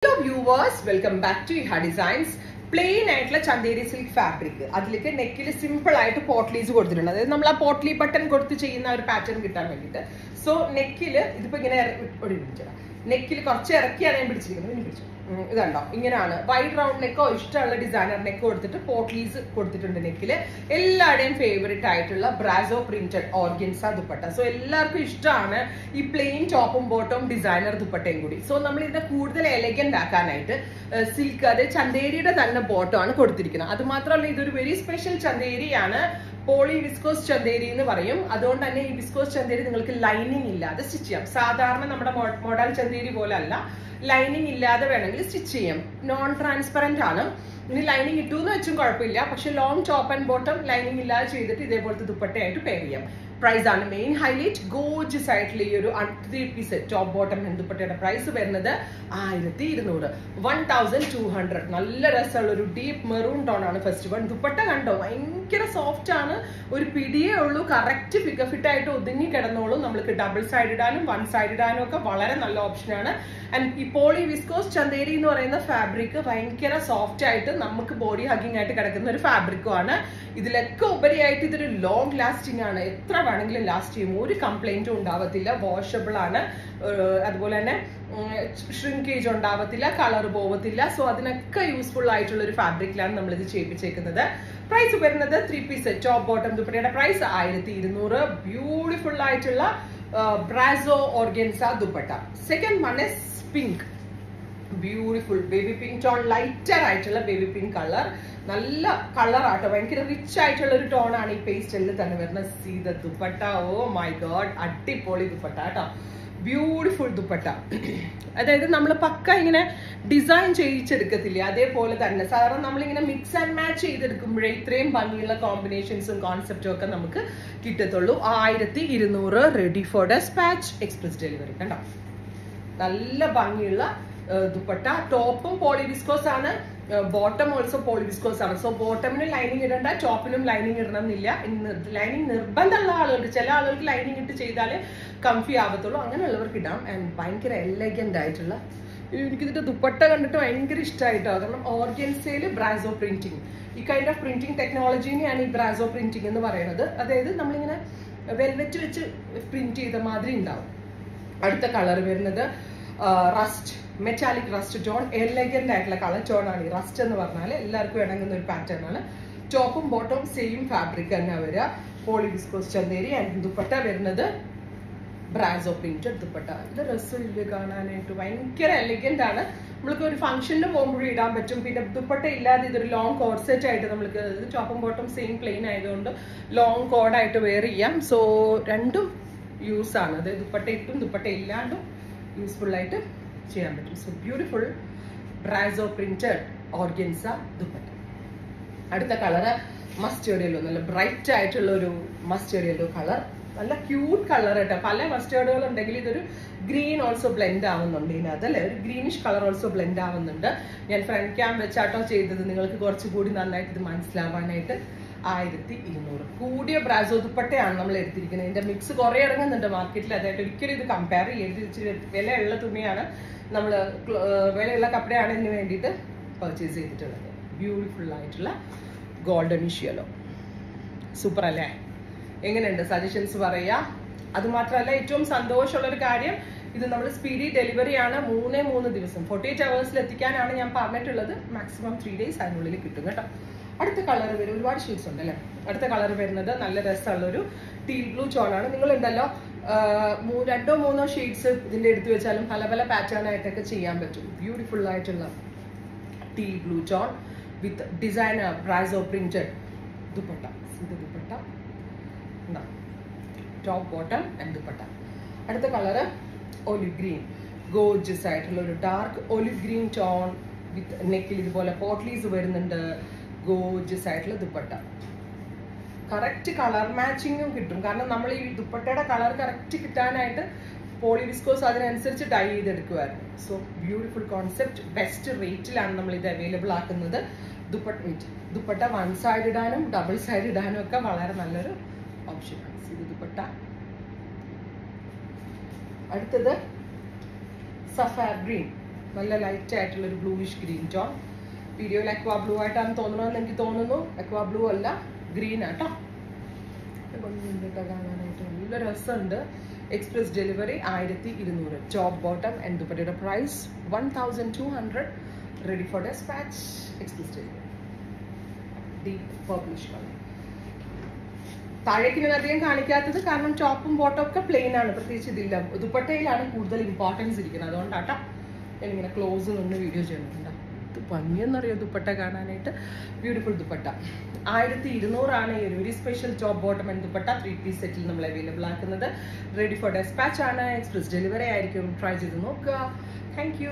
Hello viewers, welcome back to Iha Designs. Plain ആയിട്ടുള്ള Chanderi silk fabric അതിലേക്ക് നെക്കിൽ simple ആയിട്ട് പോട്ട്ലീസ് കൊടുത്തിട്ടുണ്ട്. അതായത് നമ്മൾ ആ പോട്ട്ലി ബട്ടൺ കൊടുത്ത് ചെയ്യുന്ന ഒരു പാറ്റേൺ കിട്ടാൻ വേണ്ടിയിട്ട്. സോ നെക്കിൽ ഇതിപ്പോ ഇങ്ങനെ നെക്കിൽ കുറച്ച് ഇറക്കിയാണ് ഞാൻ പിടിച്ചിരിക്കുന്നത്. ഇതുണ്ടോ, ഇങ്ങനെയാണ് വൈഡ് റൗണ്ട് നെക്കോ ഇഷ്ടമുള്ള ഡിസൈനർ നെക്ക് കൊടുത്തിട്ട് പോട്ട്ലീസ് കൊടുത്തിട്ടുണ്ട് നെക്കില്. എല്ലാവരുടെയും ഫേവറേറ്റ് ആയിട്ടുള്ള brasso printed organza dupatta. So എല്ലാവർക്കും ഇഷ്ടമാണ് ഈ പ്ലെയിൻ ടോപ്പും ബോട്ടവും ഡിസൈനർ ദുപ്പട്ടയും കൂടി. സോ നമ്മൾ ഇതിനെ കൂടുതൽ എലഗന്റ് ആക്കാനായിട്ട് സിൽക്ക്, അതായത് ചന്തേരിയുടെ തന്നെ ബോട്ടം ആണ് കൊടുത്തിരിക്കുന്നത്. അത് മാത്രമല്ല, ഇതൊരു വെരി സ്പെഷ്യൽ ചന്തേരിയാണ്. പോളി വിസ്കോസ് ചന്തേരി എന്ന് പറയും. അതുകൊണ്ട് തന്നെ ഈ വിസ്കോസ് ചന്തേരി നിങ്ങൾക്ക് ലൈനിങ് ഇല്ലാതെ സ്റ്റിച്ച് ചെയ്യാം. സാധാരണ നമ്മുടെ മോഡൽ ചന്തേരി പോലെ അല്ല, ലൈനിങ് ഇല്ലാതെ വേണമെങ്കിൽ സ്റ്റിച്ച് ചെയ്യാം. നോൺ ട്രാൻസ്പെറന്റ് ആണ്. ഇനി ലൈനിങ് ഇട്ടു എന്ന് വെച്ചും കുഴപ്പമില്ല. പക്ഷെ long top and bottom lining ഇല്ലാതെ ചെയ്തിട്ട് ഇതേപോലത്തെ ദുപ്പട്ടയായിട്ട് പെയർ ചെയ്യാം. പ്രൈസ് ആണ് മെയിൻ ഹൈലൈറ്റ്. ഗോർജിയസ് ആയിട്ടുള്ള ഈ ഒരു 3 പീസ് ടോപ്പ് ബോട്ടം ദുപ്പട്ടയുടെ പ്രൈസ് വരുന്നത് 1200, 1200. നല്ല രസമുള്ള ഒരു ഡീപ്പ് മെറൂൺ ടോൺ ആണ് ഫസ്റ്റ് വൺ. ദുപ്പട്ട കണ്ടോ, ഭയങ്കര സോഫ്റ്റ് ആണ്. ഒരു പിടിയേ ഉള്ളൂ. കറക്റ്റ് ഫിഗർ ഫിറ്റ് ആയിട്ട് ഒതുങ്ങി കിടന്നോളൂ. നമ്മൾക്ക് ഡബിൾ സൈഡ് ഇടാനും വൺ സൈഡ് ഇടാനും ഒക്കെ വളരെ നല്ല ഓപ്ഷനാണ്. ആൻഡ് ഈ പോളി വിസ്കോസ് ചന്തേരി എന്ന് പറയുന്ന ഫാബ്രിക് ഭയങ്കര സോഫ്റ്റ് ആയിട്ട് നമുക്ക് ബോഡി ഹഗിങ് ആയിട്ട് കിടക്കുന്ന ഒരു ഫാബ്രിക്കും ആണ്. ഇതിലൊക്കെ ഉപരിയായിട്ട് ഇതൊരു ലോങ് ലാസ്റ്റിംഗ് ആണ്. എത്ര വേണമെങ്കിലും ലാസ്റ്റ് ചെയ്യും, ഒരു കംപ്ലൈന്റും ഉണ്ടാവത്തില്ല. വാഷബിൾ ആണ്. അതുപോലെ തന്നെ ഷ്രിങ്കേജ് ഉണ്ടാവത്തില്ല, കളർ പോവത്തില്ല. സോ അതിനൊക്കെ യൂസ്ഫുൾ ആയിട്ടുള്ള ഒരു ഫാബ്രിക്കിലാണ് നമ്മൾ ഇത് ചെയ്യിപ്പിച്ചേക്കുന്നത്. പ്രൈസ് വരുന്നത് 3 പീസ് ടോപ്പ് ബോട്ടം ദുപ്പട്ടയുടെ പ്രൈസ് 1200. ബ്യൂട്ടിഫുൾ ആയിട്ടുള്ള brasso organza dupatta. Second one is pink. Beautiful baby pink tone, lighter ആയിട്ടുള്ള ബേബി പിങ്ക് കളർ. നല്ല കളർ ആട്ടോ, ഭയങ്കര റിച്ച് ആയിട്ടുള്ള ഒരു ടോൺ ആണ് ഈ പേസ്റ്റലിൽ തന്നെ വരുന്ന. See the dupatta, oh my god, അടിപൊളി ദുപ്പട്ട കേട്ടോ. ബ്യൂട്ടിഫുൾ ദുപ്പട്ട. അതായത് നമ്മൾ പക്ക ഇങ്ങനെ ഡിസൈൻ ചെയ്യിച്ചെടുക്കത്തില്ലേ, അതേപോലെ തന്നെ. സാധാരണ നമ്മളിങ്ങനെ മിക്സ് ആൻഡ് മാച്ച് ചെയ്തെടുക്കുമ്പോഴേ ഇത്രയും ഭംഗിയുള്ള കോമ്പിനേഷൻസും കോൺസെപ്റ്റും ഒക്കെ നമുക്ക് കിട്ടത്തുള്ളൂ. 1200, ready for dispatch, express delivery. കണ്ടോ, നല്ല ഭംഗിയുള്ള ദുപ്പട്ട. ടോപ്പും പോളി വിസ്കോസ് ആണ്, ബോട്ടം ഓൾസോ പോളി വിസ്കോസ് ആണ്. സോ ബോട്ടമിന് ലൈനിങ് ഇടണ്ട, ടോപ്പിനും ലൈനിങ് ഇടണം എന്നില്ല. ലൈനിങ് നിർബന്ധമുള്ള ആളുകൾക്ക്, ചില ആളുകൾക്ക് ലൈനിങ് ഇട്ട് ചെയ്താലേ കംഫി ആവത്തുള്ളൂ. അങ്ങനെയുള്ളവർക്ക് ഇടാം. ആൻഡ് ഭയങ്കര എലഗന്റ് ആയിട്ടുള്ള, എനിക്കിതിന്റെ ദുപ്പട്ട കണ്ടിട്ട് ഭയങ്കര ഇഷ്ടമായിട്ടോ. കാരണം ഓർഗൻസയിൽ ബ്രാസോ പ്രിന്റിങ്, ഈ കൈൻഡ് ഓഫ് പ്രിന്റിങ് ടെക്നോളജീനെയാണ് ഈ ബ്രാസോ പ്രിന്റിങ് എന്ന് പറയുന്നത്. അതായത് നമ്മളിങ്ങനെ വെൽവെറ്റ് വെച്ച് പ്രിന്റ് ചെയ്ത മാതിരി ഉണ്ടാവും. അടുത്ത കളർ വരുന്നത് rest, metallic rest tone. Elegant ആയിട്ടുള്ള കളർ ടോൺ ആണ് ഈ റസ്റ്റ് എന്ന് പറഞ്ഞാൽ. എല്ലാവർക്കും ഇണങ്ങുന്ന ഒരു പാറ്റേൺ ആണ്. ടോപ്പും ബോട്ടവും സെയിം ഫാബ്രിക് തന്നെ വരിക. Poly viscose Chanderi. And dupatta വരുന്നത് ബ്രാസോ പ്രിന്റഡ് ദുപ്പട്ട. ഇത് രസമില്ല കാണാനായിട്ട്, ഭയങ്കര എലഗന്റ് ആണ്. നമ്മൾക്ക് ഒരു ഫംഗ്ഷന് പോകുമ്പോഴും ഇടാൻ പറ്റും. പിന്നെ ദുപ്പട്ട ഇല്ലാതെ ഇതൊരു ലോങ് കോഡ് സെറ്റ് ആയിട്ട് നമ്മൾക്ക്, ടോപ്പും ബോട്ടം സെയിം പ്ലെയിൻ ആയതുകൊണ്ട് ലോങ് കോഡായിട്ട് വെയർ ചെയ്യാം. സോ രണ്ടും യൂസ് ആണ്. അത് ദുപ്പട്ട ഇട്ടും ദുപ്പട്ട ഇല്ലാണ്ടും യൂസ്ഫുൾ ആയിട്ട് ചെയ്യാൻ പറ്റും. So beautiful brasso printed organza dupatta. അടുത്ത കളറ് മസ്റ്റേർഡ് യെല്ലോ. നല്ല ബ്രൈറ്റ് ആയിട്ടുള്ള ഒരു മസ്റ്റേർഡ് യെല്ലോ കളർ. നല്ല ക്യൂട്ട് കളർ കേട്ടോ. പല മസ്റ്റേർഡുകൾ ഉണ്ടെങ്കിൽ ഇതൊരു ഗ്രീൻ ഓൾസോ ബ്ലെൻഡ് ആവുന്നുണ്ട് ഇതിനകത്ത്, അല്ലെ? ഒരു ഗ്രീനിഷ് കളർ ഓൾസോ ബ്ലെൻഡ് ആവുന്നുണ്ട്. ഞാൻ ഫ്രണ്ട് ക്യാം വെച്ചാട്ടോ ചെയ്തത്, നിങ്ങൾക്ക് കുറച്ചുകൂടി നന്നായിട്ട് ഇത് മനസ്സിലാവാനായിട്ട്. 1200. കൂടിയ ബ്രാസോ ദുപ്പട്ടയാണ് നമ്മൾ എടുത്തിരിക്കുന്നത്. ഇതിന്റെ മിക്സ് കുറെ ഇറങ്ങുന്നുണ്ട് മാർക്കറ്റിൽ. അതായത് ഒരിക്കലും ഇത് കമ്പയർ ചെയ്ത്, ഇച്ചിരി വിലയുള്ള തുണിയാണ് നമ്മൾ, വിലയുള്ള കപ്പടയാണ് ഇതിന് വേണ്ടിയിട്ട് പർച്ചേസ് ചെയ്തിട്ടുള്ളത്. ബ്യൂട്ടിഫുൾ ആയിട്ടുള്ള ഗോൾഡൻ യെല്ലോ. സൂപ്പർ അല്ലേ? എങ്ങനെയുണ്ട്? സജഷൻസ് പറയാ. അത് മാത്രമല്ല, ഏറ്റവും സന്തോഷമുള്ള ഒരു കാര്യം, ഇത് നമ്മൾ സ്പീഡി ഡെലിവറി ആണ്. 3 ദിവസം 48 hours എത്തിക്കാനാണ് ഞാൻ പറഞ്ഞിട്ടുള്ളത്. മാക്സിമം 3 days അതിനുള്ളിൽ കിട്ടും കേട്ടോ. അടുത്ത കളർ വരും, ഒരുപാട് ഷെയ്ഡ്സ് ഉണ്ട് അല്ലേ? അടുത്ത കളർ വരുന്നത് നല്ല രസമുള്ളൊരു ടീൽ ബ്ലൂ ചോണാണ്. നിങ്ങളുണ്ടല്ലോ 2-3 ഷെയ്ഡ്സ് ഇതിന്റെ എടുത്തു വെച്ചാലും പല പല പാറ്റേൺ ആയിട്ടൊക്കെ ചെയ്യാൻ പറ്റും. ബ്യൂട്ടിഫുൾ ആയിട്ടുള്ള teal blue tone with designer brasso printed dupatta. ഇത് dupatta, top bottom and dupatta. അടുത്ത കളറ് ഒലിവ് ഗ്രീൻ. ഗോർജിയസ് ആയിട്ടുള്ള ഒരു dark olive green tone with നെക്കിൽ ഇതുപോലെ പോട്ട്ലീസ് വരുന്നുണ്ട്. ഗോർജിയസ് ആയിട്ടുള്ള ദുപ്പട്ട. കറക്റ്റ് കളർ മാച്ചിങ്ങും കിട്ടും. കാരണം നമ്മൾ ഈ ദുപ്പട്ടയുടെ കളർ കറക്റ്റ് കിട്ടാനായിട്ട് പോളി വിസ്കോസ് അതിനനുസരിച്ച് ഡൈ ചെയ്തെടുക്കുമായിരുന്നു. So beautiful concept. ബെസ്റ്റ് റേറ്റിലാണ് നമ്മൾ ഇത് അവൈലബിൾ ആക്കുന്നത്. ദുപ്പട്ട വൺ സൈഡ് ഇടാനും ഡബിൾ സൈഡ് ഇടാനും ഒക്കെ വളരെ നല്ലൊരു ഓപ്ഷനാണ്. ഇത് ദുപ്പട്ട. അടുത്തത് സഫാർ ഗ്രീൻ. നല്ല ലൈറ്റ് ആയിട്ടുള്ള ഒരു ബ്ലൂയിഷ് ഗ്രീൻ ടോൺ. വീഡിയോയിൽ അക്വാ ബ്ലൂ ആയിട്ടാണ് തോന്നുന്നതെന്ന് എനിക്ക് തോന്നുന്നു. അക്വാ ബ്ലൂ അല്ല, ഗ്രീൻ ആട്ടോ. കാണാനായിട്ട് നല്ല രസമുണ്ട്. Express delivery 1200. Top bottom and ദുപ്പട്ടയുടെ price 1200. Ready for dispatch. Express delivery. Deep purplish colour. താഴേക്ക് ഞാൻ അധികം കാണിക്കാത്തത് കാരണം ടോപ്പും ബോട്ടം ഒക്കെ പ്ലെയിൻ ആണ്, പ്രത്യേകിച്ച് ഇതില്ല. ദുപ്പട്ടയിലാണ് കൂടുതൽ ഇമ്പോർട്ടൻസ് ഇരിക്കുന്നത്. അതുകൊണ്ടാട്ടോ ഞാനിങ്ങനെ ക്ലോസ് നിന്ന് വീഡിയോ ചെയ്യുന്നുണ്ട്. ഇത് ഭംഗിയെന്നറിയോ ദുപ്പട്ട കാണാനായിട്ട്. ബ്യൂട്ടിഫുൾ ദുപ്പട്ട. 1200 ഈ ഒരു very special top bottom and dupatta 3 piece സെറ്റിൽ നമ്മൾ അവൈലബിൾ ആക്കുന്നത്. റെഡി ഫോർ ഡെസ്പാച്ച് ആണ്. എക്സ്പ്രസ് ഡെലിവറി ആയിരിക്കും. ട്രൈ ചെയ്ത് നോക്കുക. Thank U.